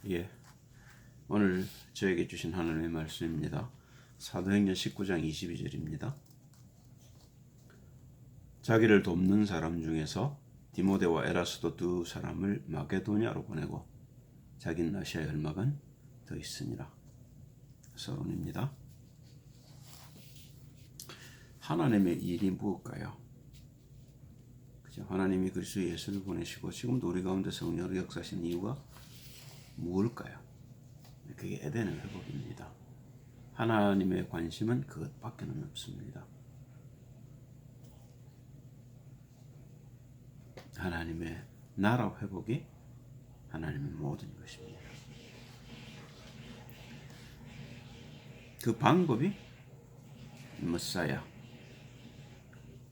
예, 오늘 저에게 주신 하나님의 말씀입니다. 사도행전 19장 22절입니다. 자기를 돕는 사람 중에서 디모데와 에라스도 두 사람을 마게도냐로 보내고 자기는 아시아에 얼마간 더 있으니라. 서론입니다. 하나님의 일이 무엇일까요? 그죠? 하나님이 그리스도 예수를 보내시고 지금도 우리 가운데 성령으로 역사하신 이유가 무엇일까요? 그게 에덴의 회복입니다. 하나님의 관심은 그것밖에는 없습니다. 하나님의 나라 회복이 하나님의 모든 것입니다. 그 방법이 메사야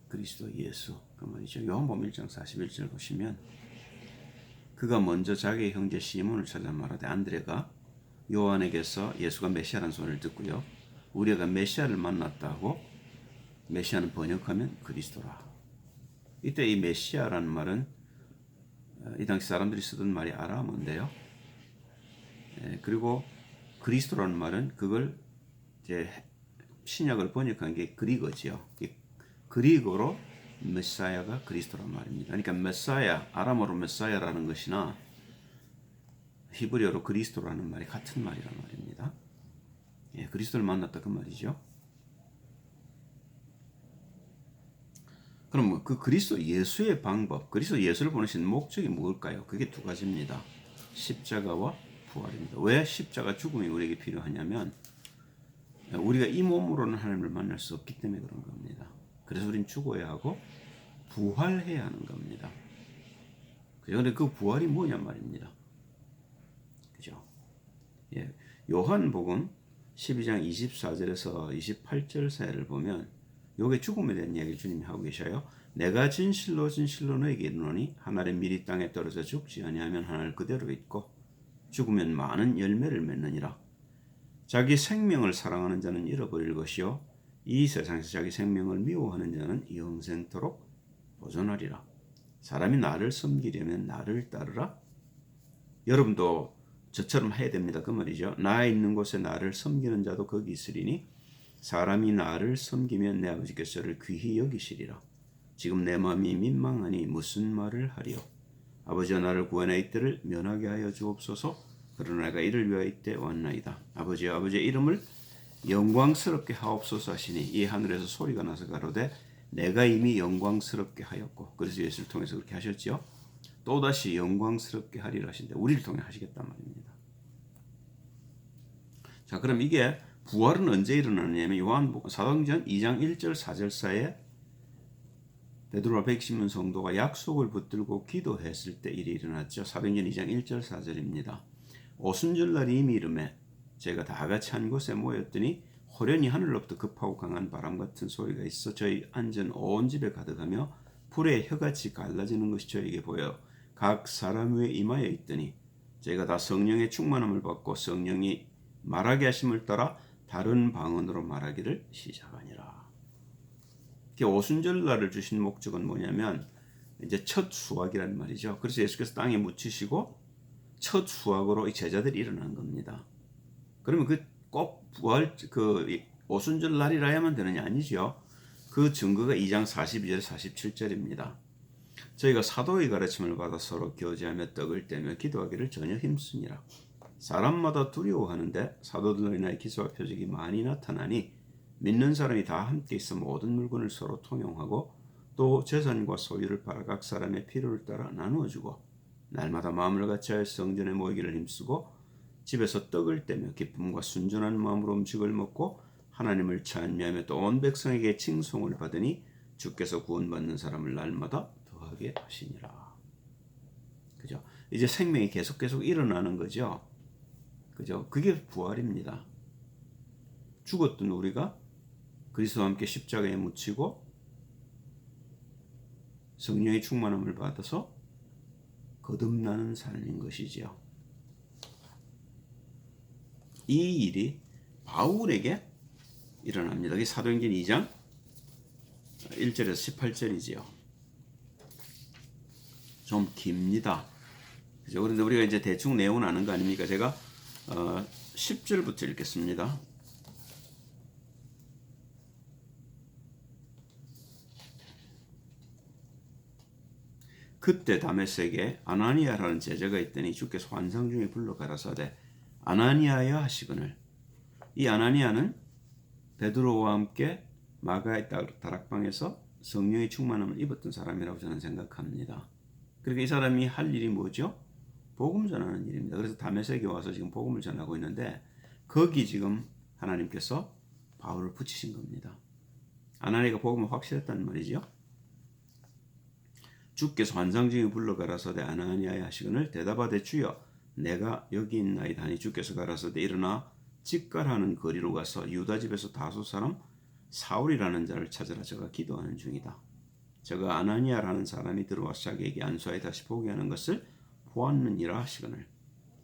그리스도 예수 그 말이죠. 요한복음 1장 41절 보시면 그가 먼저 자기의 형제 시몬을 찾아 말하되 안드레가 요한에게서 예수가 메시아라는 소리를 듣고요. 우리가 메시아를 만났다고 메시아는 번역하면 그리스도라. 이때 이 메시아라는 말은 이 당시 사람들이 쓰던 말이 아람어인데요. 그리고 그리스도라는 말은 그걸 이제 신약을 번역한 게 그리거지요. 그리고로 메사야가 그리스도란 말입니다. 그러니까 메사야, 아람어로 메사야라는 것이나 히브리어로 그리스도라는 말이 같은 말이란 말입니다. 예, 그리스도를 만났다 그 말이죠. 그럼 그 그리스도 예수의 방법, 그리스도 예수를 보내신 목적이 무엇일까요? 그게 두 가지입니다. 십자가와 부활입니다. 왜 십자가 죽음이 우리에게 필요하냐면 우리가 이 몸으로는 하나님을 만날 수 없기 때문에 그런 겁니다. 그래서 우린 죽어야 하고 부활해야 하는 겁니다. 그런데 그 부활이 뭐냐 말입니다. 그죠? 예, 요한복음 12장 24절에서 28절 사이를 보면 요게 죽음에 대한 이야기를 주님이 하고 계셔요. 내가 진실로 너에게 이르노니 하늘에 미리 땅에 떨어져 죽지 아니하면 하늘 그대로 있고 죽으면 많은 열매를 맺느니라. 자기 생명을 사랑하는 자는 잃어버릴 것이요 이 세상에서 자기 생명을 미워하는 자는 영생토록 보존하리라. 사람이 나를 섬기려면 나를 따르라. 여러분도 저처럼 해야 됩니다. 그 말이죠. 나 있는 곳에 나를 섬기는 자도 거기 있으리니 사람이 나를 섬기면 내 아버지께서 저를 귀히 여기시리라. 지금 내 마음이 민망하니 무슨 말을 하리요. 아버지여 나를 구원하여 이때를 면하게 하여 주옵소서. 그러나 내가 이를 위하여 이때 왔나이다. 아버지여 아버지의 이름을 영광스럽게 하옵소서 하시니 이 하늘에서 소리가 나서 가로되 내가 이미 영광스럽게 하였고 그래서 예수를 통해서 그렇게 하셨지요. 또다시 영광스럽게 하리라 하신데 우리를 통해 하시겠단 말입니다. 자, 그럼 이게 부활은 언제 일어나냐면 요한복음 사도행전 2장 1절 4절 사이에 베드로와 110명 성도가 약속을 붙들고 기도했을 때 일이 일어났죠. 사도행전 2장 1절 4절입니다. 오순절날이 이미 이름에 제가 다 같이 한 곳에 모였더니 호련히 하늘로부터 급하고 강한 바람 같은 소리가 있어 저희 앉은 온 집에 가득하며 불에 혀같이 갈라지는 것이 저에게 보여 각 사람 위에 임하여 있더니 제가 다 성령의 충만함을 받고 성령이 말하게 하심을 따라 다른 방언으로 말하기를 시작하니라. 오순절날을 주신 목적은 뭐냐면 이제 첫 수확이란 말이죠. 그래서 예수께서 땅에 묻히시고 첫 수확으로 이 제자들이 일어난 겁니다. 그러면 그 꼭 부활 그 오순절 날이라야만 되느냐 아니죠. 그 증거가 2장 42절 47절입니다. 저희가 사도의 가르침을 받아 서로 교제하며 떡을 떼며 기도하기를 전혀 힘쓰니라. 사람마다 두려워하는데 사도들로 인하여 기사와 표적이 많이 나타나니 믿는 사람이 다 함께 있어 모든 물건을 서로 통용하고 또 재산과 소유를 팔아 각 사람의 필요를 따라 나누어주고 날마다 마음을 같이하여 성전에 모이기를 힘쓰고 집에서 떡을 떼며 기쁨과 순전한 마음으로 음식을 먹고 하나님을 찬미하며 또 온 백성에게 칭송을 받으니 주께서 구원받는 사람을 날마다 더하게 하시니라. 그죠? 이제 생명이 계속 일어나는 거죠. 그죠? 그게 부활입니다. 죽었던 우리가 그리스도와 함께 십자가에 묻히고 성령의 충만함을 받아서 거듭나는 삶인 것이지요. 이 일이 바울에게 일어납니다. 이게 사도행전 2장 1절에서 18절이지요. 좀 깁니다. 그죠? 그런데 우리가 이제 대충 내용은 아는 거 아닙니까? 제가 10절부터 읽겠습니다. 그때 다메섹에 아나니아라는 제자가 있더니 주께서 환상 중에 불러 가라사대 아나니아야 하시거늘. 이 아나니아는 베드로와 함께 마가의 다락방에서 성령의 충만함을 입었던 사람이라고 저는 생각합니다. 그러니까 이 사람이 할 일이 뭐죠? 복음 전하는 일입니다. 그래서 다메섹에 와서 지금 복음을 전하고 있는데 거기 지금 하나님께서 바울을 붙이신 겁니다. 아나니아가 복음을 확실했단 말이죠. 주께서 환상 중에 불러 가라사대 아나니아야 하시거늘 대답하되 주여 내가 여기 있나이다 하니 주께서 가라사대 일어나 직갈하는 거리로 가서 유다 집에서 다소 사람 사울이라는 자를 찾으라. 저가 기도하는 중이다. 저가 아나니아라는 사람이 들어와서 자기에게 안수하여 다시 보게 하는 것을 보았느니라 하시거늘.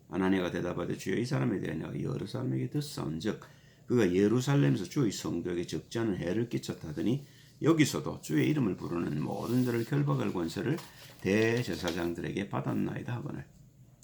아나니아가 대답하되 주여 이 사람에 대해 내가 여러 사람에게 듣사온즉 그가 예루살렘에서 주의 성도에게 적지 않은 해를 끼쳤다더니 여기서도 주의 이름을 부르는 모든 자를 결박할 권세를 대제사장들에게 받았나이다 하거늘.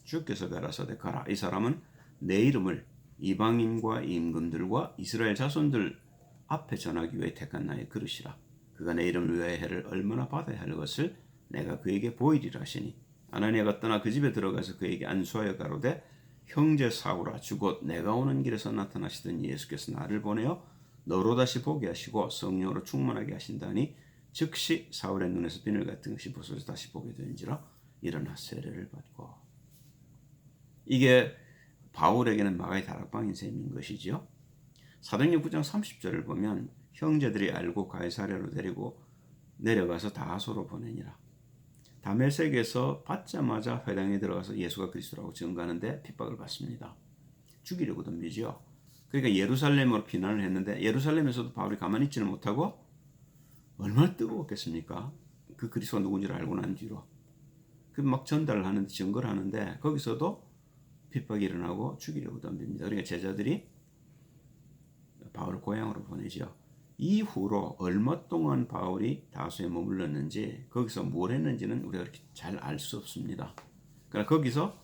주께서 가라사대 가라. 이 사람은 내 이름을 이방인과 임금들과 이스라엘 자손들 앞에 전하기 위해 택한 나의 그릇이라. 그가 내 이름을 위하여 해를 얼마나 받아야 할 것을 내가 그에게 보이리라 하시니 아나니아가 떠나 그 집에 들어가서 그에게 안수하여 가로되 형제 사울아 주곧 내가 오는 길에서 나타나시던 예수께서 나를 보내어 너로 다시 보게 하시고 성령으로 충만하게 하신다니 즉시 사울의 눈에서 비늘 같은 것이 벗어져 다시 보게 되는지라 일어나 세례를 받고. 이게 바울에게는 마가의 다락방인 셈인 것이죠. 사도행전 9장 30절을 보면 형제들이 알고 가이사랴로 데리고 내려가서 다소로 보내니라. 다메섹에서 받자마자 회당에 들어가서 예수가 그리스도라고 증거하는데 핍박을 받습니다. 죽이려고 덤비죠. 그러니까 예루살렘으로 피난을 했는데 예루살렘에서도 바울이 가만히 있지는 못하고 얼마나 뜨거웠겠습니까? 그 그리스도가 누군지를 알고 난 뒤로 그 막 전달을 하는데 증거를 하는데 거기서도 핍박이 일어나고 죽이려고 덤빕니다. 그러니까 제자들이 바울을 고향으로 보내죠. 이후로 얼마 동안 바울이 다소에 머물렀는지 거기서 뭘 했는지는 우리가 그렇게 잘 알 수 없습니다. 그러니까 거기서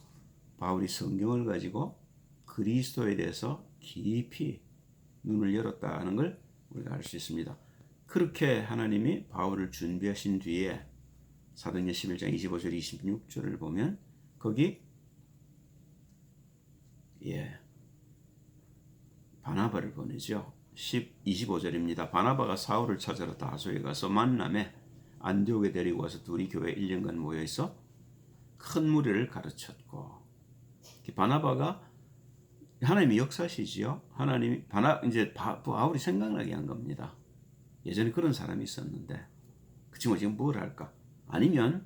바울이 성경을 가지고 그리스도에 대해서 깊이 눈을 열었다는 걸 우리가 알 수 있습니다. 그렇게 하나님이 바울을 준비하신 뒤에 사도행전 11장 25절 26절을 보면 거기 바나바를 보내죠. 25절입니다. 바나바가 사울을 찾으러 다소에 가서 만남에 안디옥에 데리고 와서 둘이 교회에 1년간 모여있어 큰 무리를 가르쳤고. 바나바가 하나님의 역사시지요. 하나님이 이제 바울이 생각나게 한 겁니다. 예전에 그런 사람이 있었는데 그 친구가 지금 뭘 할까? 아니면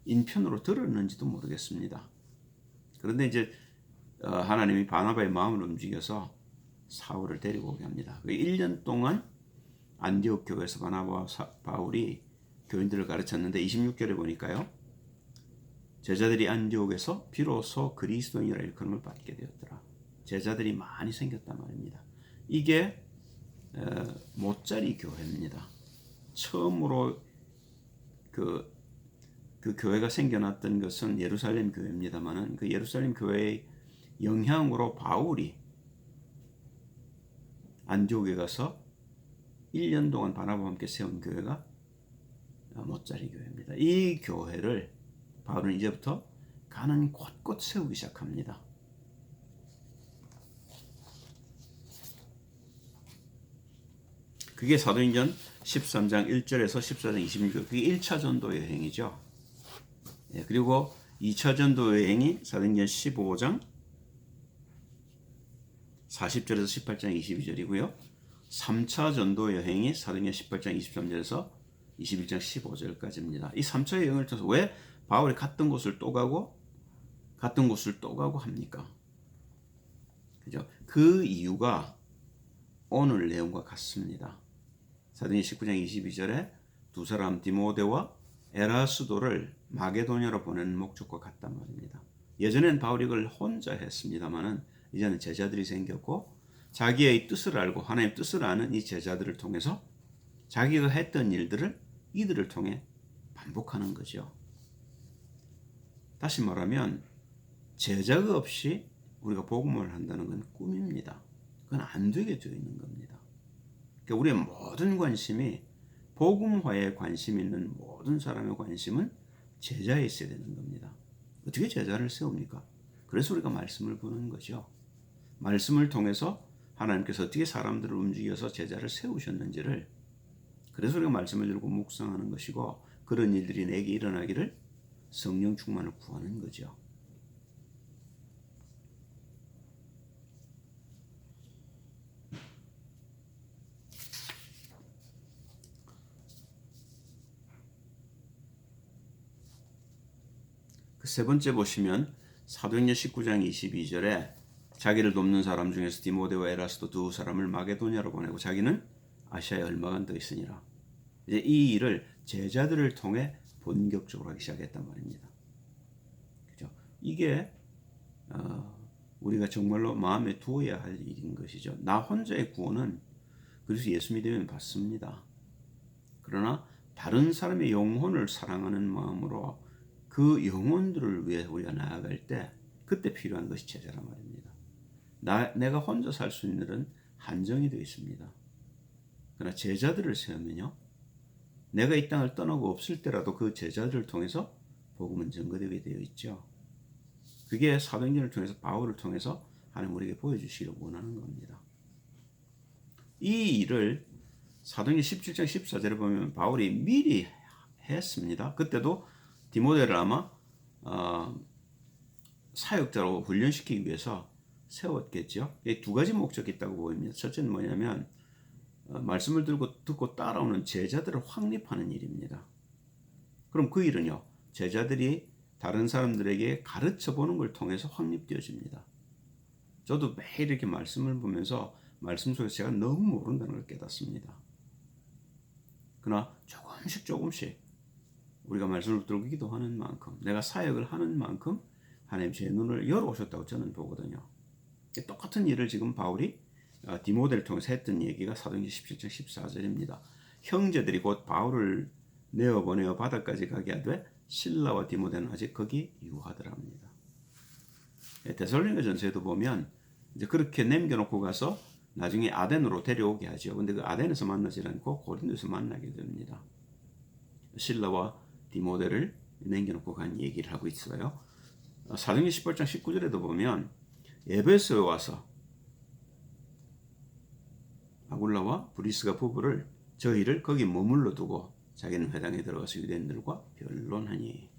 인편으로 들었는지도 모르겠습니다. 그런데 이제 하나님이 바나바의 마음을 움직여서 사울을 데리고 오게 합니다. 1년 동안 안디옥 교회에서 바나바와 바울이 교인들을 가르쳤는데 26절에 보니까요. 제자들이 안디옥에서 비로소 그리스도인이라 일컬음을 받게 되었더라. 제자들이 많이 생겼단 말입니다. 이게 모짜리 교회입니다. 처음으로 그 교회가 생겨났던 것은 예루살렘 교회입니다만은 그 예루살렘 교회의 영향으로 바울이 안디옥에 가서 1년 동안 바나바와 함께 세운 교회가 모짜리 교회입니다. 이 교회를 바울은 이제부터 가는 곳곳 세우기 시작합니다. 그게 사도행전 13장 1절에서 14장 26절 그게 1차 전도 여행이죠. 그리고 2차 전도 여행이 사도행전 15장 40절에서 18장 22절이고요. 3차 전도 여행이 사도행전 18장 23절에서 21장 15절까지입니다. 이 3차 여행을 통해서 왜 바울이 갔던 곳을 또 가고 합니까? 그죠? 그 이유가 오늘 내용과 같습니다. 사도행전 19장 22절에 두 사람 디모데와 에라스도를 마게도냐로 보내는 목적과 같단 말입니다. 예전엔 바울이 그걸 혼자 했습니다만은 이제는 제자들이 생겼고 자기의 뜻을 알고 하나님의 뜻을 아는 이 제자들을 통해서 자기가 했던 일들을 이들을 통해 반복하는 거죠. 다시 말하면 제자가 없이 우리가 복음을 한다는 건 꿈입니다. 그건 안 되게 되어 있는 겁니다. 그러니까 우리의 모든 관심이 복음화에 관심 있는 모든 사람의 관심은 제자에 있어야 되는 겁니다. 어떻게 제자를 세웁니까? 그래서 우리가 말씀을 보는 거죠. 말씀을 통해서 하나님께서 어떻게 사람들을 움직여서 제자를 세우셨는지를, 그래서 우리가 말씀을 들고 묵상하는 것이고, 그런 일들이 내게 일어나기를 성령 충만을 구하는 거죠. 그 세 번째 보시면 사도행전 19장 22절에 자기를 돕는 사람 중에서 디모데와 에라스도 두 사람을 마게도냐로 보내고 자기는 아시아에 얼마간 더 있으니라. 이제 이 일을 제자들을 통해 본격적으로 하기 시작했단 말입니다. 그죠? 이게 우리가 정말로 마음에 두어야 할 일인 것이죠. 나 혼자의 구원은 그래서 예수 믿으면 받습니다. 그러나 다른 사람의 영혼을 사랑하는 마음으로 그 영혼들을 위해 우리가 나아갈 때 그때 필요한 것이 제자란 말입니다. 내가 혼자 살 수 있는 일은 한정이 되어 있습니다. 그러나 제자들을 세우면요, 내가 이 땅을 떠나고 없을 때라도 그 제자들을 통해서 복음은 전거되게 되어 있죠. 그게 사도행전을 통해서 바울을 통해서 하나님 우리에게 보여주시기를 원하는 겁니다. 이 일을 사도행전 17장 14절에 보면 바울이 미리 했습니다. 그때도 디모데를 아마 사역자로 훈련시키기 위해서 세웠겠죠. 두 가지 목적이 있다고 보입니다. 첫째는 뭐냐면 말씀을 듣고 따라오는 제자들을 확립하는 일입니다. 그럼 그 일은요, 제자들이 다른 사람들에게 가르쳐 보는 걸 통해서 확립되어집니다. 저도 매일 이렇게 말씀을 보면서 말씀 속에서 제가 너무 모른다는 걸 깨닫습니다. 그러나 조금씩 우리가 말씀을 들고 기도하는 만큼, 내가 사역을 하는 만큼 하나님 제 눈을 열어오셨다고 저는 보거든요. 똑같은 일을 지금 바울이 디모데를 통해서 했던 얘기가 사도행전 17장 14절입니다. 형제들이 곧 바울을 내어보내어 바다까지 가게 하되 실라와 디모데는 아직 거기 유하더랍니다. 데살로니가전서에도 보면 이제 그렇게 남겨놓고 가서 나중에 아덴으로 데려오게 하죠. 근데 그 아덴에서 만나지 않고 고린도에서 만나게 됩니다. 실라와 디모데를 남겨놓고 간 얘기를 하고 있어요. 사도행전 18장 19절에도 보면 에베소에 와서 아굴라와 브리스가 부부를 저희를 거기 머물러 두고 자기는 회당에 들어가서 유대인들과 변론하니.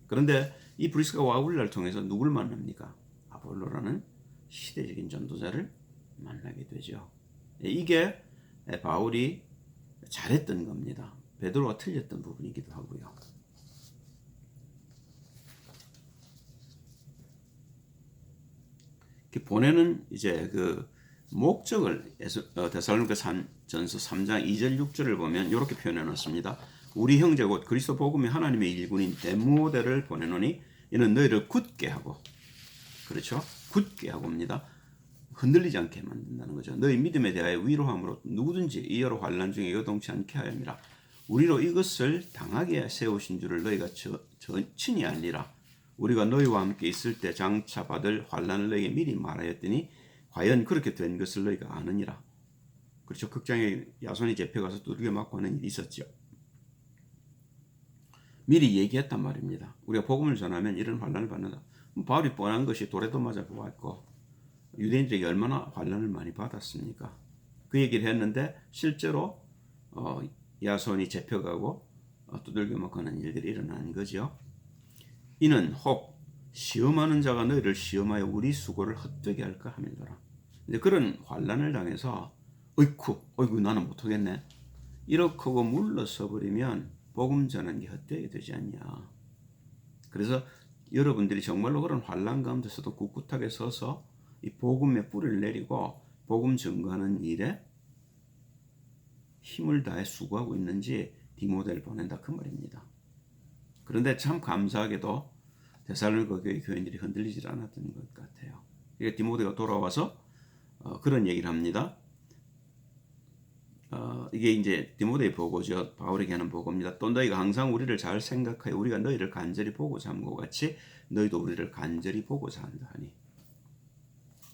그런데 이 브리스가와 아굴라를 통해서 누굴 만납니까? 아볼로라는 시대적인 전도자를 만나게 되죠. 이게 바울이 잘했던 겁니다. 베드로가 틀렸던 부분이기도 하고요. 보내는 이제 그 목적을 데살로니가 전서 3장 2절 6절을 보면 이렇게 표현해 놨습니다. 우리 형제 곧 그리스도 복음의 하나님의 일꾼인 데모데를 보내노니 이는 너희를 굳게 하고, 그렇죠? 굳게 하고입니다. 흔들리지 않게 만든다는 거죠. 너희 믿음에 대하여 위로함으로 누구든지 이 여러 환난 중에 여동치 않게 하였느라. 우리로 이것을 당하게 세우신 줄을 너희가 친히 알리라. 우리가 너희와 함께 있을 때 장차 받을 환난을 너희에게 미리 말하였더니 과연 그렇게 된 것을 너희가 아느니라. 그렇죠. 극장에 야손이 잡혀가서 두들겨 맞고 하는 일이 있었죠. 미리 얘기했단 말입니다. 우리가 복음을 전하면 이런 환난을 받는다. 바울이 뻔한 것이 돌에도 맞아 보았고 유대인들에게 얼마나 환난을 많이 받았습니까? 그 얘기를 했는데 실제로 야손이 잡혀가고 두들겨 맞고 하는 일들이 일어난 거죠. 이는 혹 시험하는 자가 너희를 시험하여 우리 수고를 헛되게 할까 함이더라. 이제 그런 환난을 당해서 어이구 나는 못하겠네 이렇게 하고 물러서 버리면 복음 전하는 게 헛되게 되지 않냐. 그래서 여러분들이 정말로 그런 환난 가운데서도 꿋꿋하게 서서 이 복음의 뿌리를 내리고 복음 전가하는 일에 힘을 다해 수고하고 있는지 디모데를 보낸다 그 말입니다. 그런데 참 감사하게도 데살로니가 교회 교인들이 흔들리지 않았던 것 같아요. 그러니까 디모데가 돌아와서 그런 얘기를 합니다. 이게 이제 디모데 보고죠. 바울에게 하는 보고입니다. 또 너희가 항상 우리를 잘 생각하여 우리가 너희를 간절히 보고자 함과 같이 너희도 우리를 간절히 보고자 한다 하니.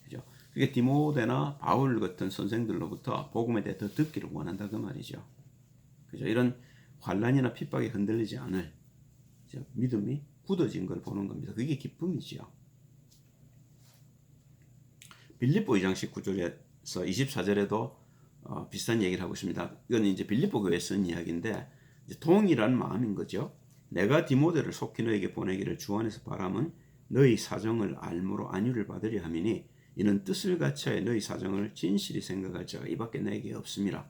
그죠? 그게 디모데나 바울 같은 선생들로부터 복음에 대해 더 듣기를 원한다 그 말이죠. 그죠? 이런 환난이나 핍박에 흔들리지 않을 믿음이 굳어진 걸 보는 겁니다. 그게 기쁨이지요. 빌립보 2장 19절에서 24절에도 비슷한 얘기를 하고 있습니다. 이건 이제 빌립보 교회에 쓴 이야기인데 동일한 마음인 거죠. 내가 디모데를 속히 너에게 보내기를 주 안에서 바람은 너희 사정을 알므로 안위를 받으려 함이니 이는 뜻을 갖춰야 너희 사정을 진실히 생각할 자가 이밖에 내게 없음이라.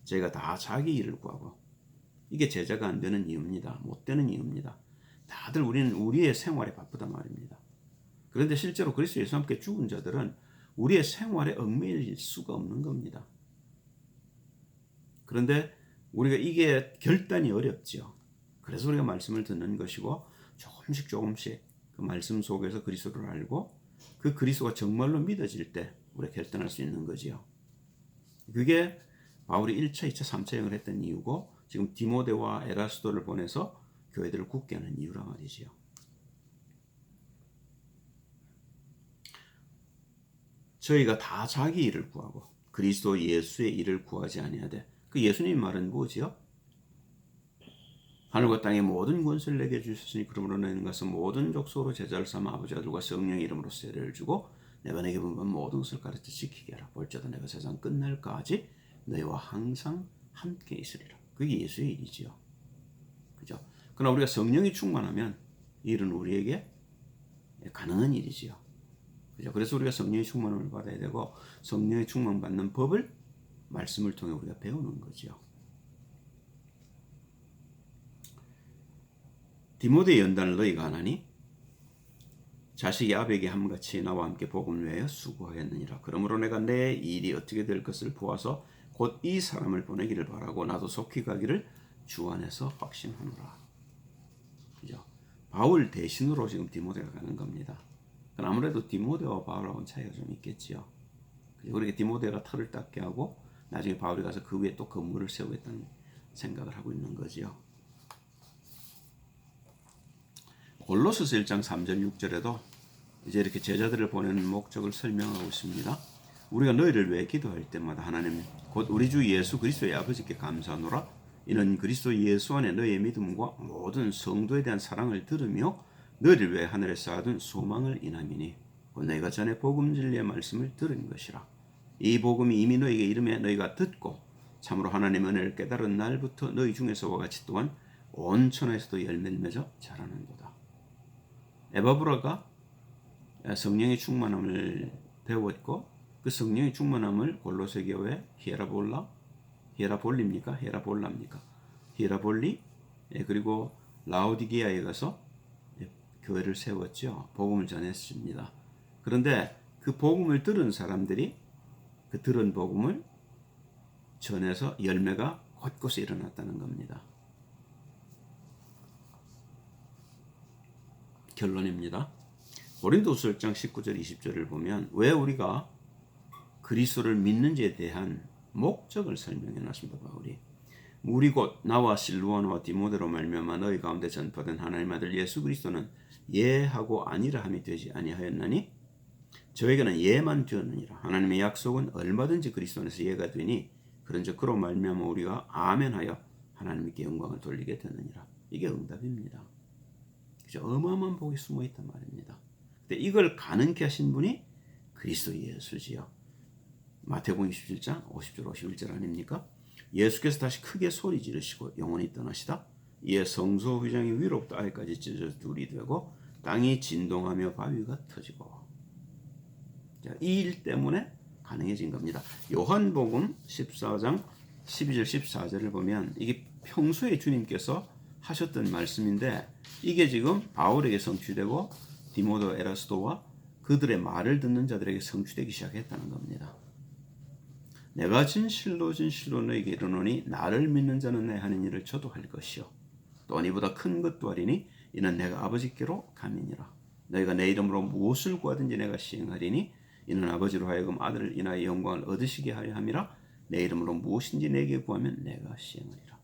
저희가 다 자기 일을 구하고 이게 제자가 안 되는 이유입니다. 못 되는 이유입니다. 다들 우리는 우리의 생활에 바쁘단 말입니다. 그런데 실제로 그리스도 예수와 함께 죽은 자들은 우리의 생활에 얽매일 수가 없는 겁니다. 그런데 우리가 이게 결단이 어렵죠. 그래서 우리가 말씀을 듣는 것이고 조금씩 그 말씀 속에서 그리스도를 알고 그 그리스도가 정말로 믿어질 때 우리가 결단할 수 있는 거지요. 그게 바울이 1차, 2차, 3차 여행을 했던 이유고 지금 디모데와 에라스도를 보내서 교회들을 굳게 하는 이유란 말이지요. 저희가 다 자기 일을 구하고 그리스도 예수의 일을 구하지 아니하되 그 예수님 말은 뭐지요? 하늘과 땅의 모든 권세를 내게 주셨으니 그러므로 너희는 가서 모든 족속으로 제자를 삼아 아버지 아들과 성령의 이름으로 세례를 주고 내가 내게 분부한 모든 것을 가르쳐 지키게 하라. 볼지어다 내가 세상 끝날까지 너희와 항상 함께 있으리라. 그게 예수의 일이지요. 그죠? 그러나 우리가 성령이 충만하면 이 일은 우리에게 가능한 일이지요. 그죠? 그래서 우리가 성령의 충만함을 받아야 되고 성령의 충만받는 법을 말씀을 통해 우리가 배우는 거죠. 디모데 연단을 너희가 안 하니 자식이 아베에게 함같이 나와 함께 복음을 위하여 수고하였느니라. 그러므로 내가 내 일이 어떻게 될 것을 보아서 곧 이 사람을 보내기를 바라고 나도 속히 가기를 주 안에서 확신하노라. 그죠? 바울 대신으로 지금 디모데가 가는 겁니다. 아무래도 디모데와 바울하고는 차이가 좀 있겠지요. 그러니까 디모데가 털을 닦게 하고 나중에 바울이 가서 그 위에 또 건물을 세우겠다는 생각을 하고 있는 거지요. 골로새서 1장 3절 6절에도 이제 이렇게 제자들을 보내는 목적을 설명하고 있습니다. 우리가 너희를 위해 기도할 때마다 하나님 곧 우리 주 예수 그리스도의 아버지께 감사하노라. 이는 그리스도 예수 안에 너희의 믿음과 모든 성도에 대한 사랑을 들으며 너희를 위해 하늘에 쌓아둔 소망을 인함이니 곧 너희가 전에 복음 진리의 말씀을 들은 것이라. 이 복음이 이미 너희에게 이름에 너희가 듣고 참으로 하나님의 은혜를 깨달은 날부터 너희 중에서와 같이 또한 온 천하에서도 열매를 맺어 자라는도다. 에바브라가 성령의 충만함을 배웠고 그 성령의 충만함을 골로새 교회 히에라볼리입니까? 히에라볼라입니까? 히에라볼리 그리고 라오디게아에 가서 교회를 세웠죠. 복음을 전했습니다. 그런데 그 복음을 들은 사람들이 그 들은 복음을 전해서 열매가 곳곳에 일어났다는 겁니다. 결론입니다. 고린도후서 1장 19절 20절을 보면 왜 우리가 그리스도를 믿는지에 대한 목적을 설명해 놨습니다. 바울이 우리 곧 나와 실루아나와 디모데로 말미암아 너희 가운데 전파된 하나님 아들 예수 그리스도는 예하고 아니라 함이 되지 아니하였나니 저에게는 예만 되었느니라. 하나님의 약속은 얼마든지 그리스도 안에서 예가 되니 그런즉 그로 말미암아 우리가 아멘하여 하나님께 영광을 돌리게 되느니라. 이게 응답입니다. 그죠? 어마어마한 복이 숨어 있단 말입니다. 근데 이걸 가능케 하신 분이 그리스도 예수지요. 마태복음 27장 50절 51절 아닙니까? 예수께서 다시 크게 소리 지르시고 영원히 떠나시다. 이에 성소 휘장이 위로부터 아래까지 찢어져 둘이 되고 땅이 진동하며 바위가 터지고 이 일 때문에 가능해진 겁니다. 요한복음 14장 12절 14절을 보면 이게 평소에 주님께서 하셨던 말씀인데 이게 지금 바울에게 성취되고 디모데 에라스도와 그들의 말을 듣는 자들에게 성취되기 시작했다는 겁니다. 내가 진실로 너에게 이르노니 나를 믿는 자는 내 하는 일을 저도 할 것이요 또 이보다 큰 것도 하리니 이는 내가 아버지께로 감이니라. 너희가 내 이름으로 무엇을 구하든지 내가 시행하리니 이는 아버지로 하여금 아들을 인하여 영광을 얻으시게 하려 함이라. 내 이름으로 무엇인지 내게 구하면 내가 시행하리라.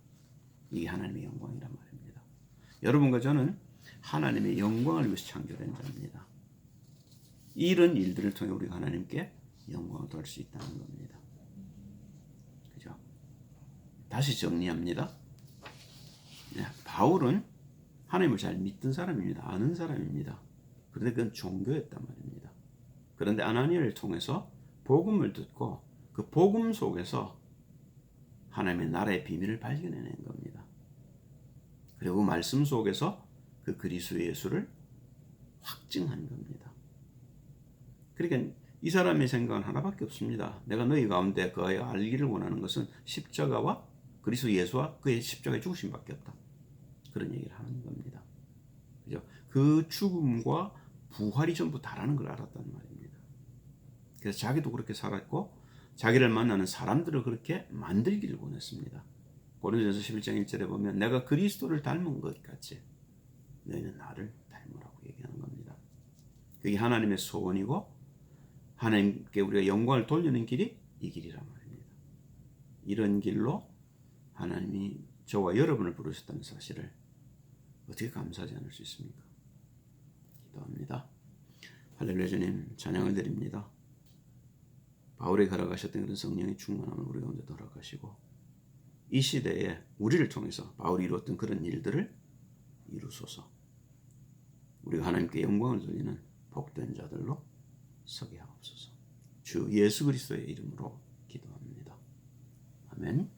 이게 하나님의 영광이란 말입니다. 여러분과 저는 하나님의 영광을 위해서 창조된 자입니다. 이런 일들을 통해 우리가 하나님께 영광을 돌릴 수 있다는 겁니다. 그죠? 다시 정리합니다. 바울은 하나님을 잘 믿던 사람입니다. 아는 사람입니다. 그런데 그건 종교였단 말입니다. 그런데 아나니아를 통해서 복음을 듣고 그 복음 속에서 하나님의 나라의 비밀을 발견해낸 겁니다. 그리고 말씀 속에서 그 그리스도 예수를 확증한 겁니다. 그러니까 이 사람의 생각은 하나밖에 없습니다. 내가 너희 가운데 거하여 알기를 원하는 것은 십자가와 그리스도 예수와 그의 십자가의 죽으심밖에 없다. 그런 얘기를 하는 겁니다. 그죠? 그 죽음과 부활이 전부 다라는 걸 알았단 말입니다. 그래서 자기도 그렇게 살았고 자기를 만나는 사람들을 그렇게 만들기를 원했습니다. 고린도전서 11장 1절에 보면 내가 그리스도를 닮은 것 같이 너희는 나를 닮으라고 얘기하는 겁니다. 그게 하나님의 소원이고 하나님께 우리가 영광을 돌리는 길이 이 길이란 말입니다. 이런 길로 하나님이 저와 여러분을 부르셨다는 사실을 어떻게 감사하지 않을 수 있습니까? 기도합니다. 할렐루야. 주님 찬양을 드립니다. 바울이 걸어가셨던 그런 성령의 충만함을 우리 가운데 돌아가시고 이 시대에 우리를 통해서 바울이 이루었던 그런 일들을 이루소서. 우리가 하나님께 영광을 돌리는 복된 자들로 서게 하옵소서. 주 예수 그리스도의 이름으로 기도합니다. 아멘.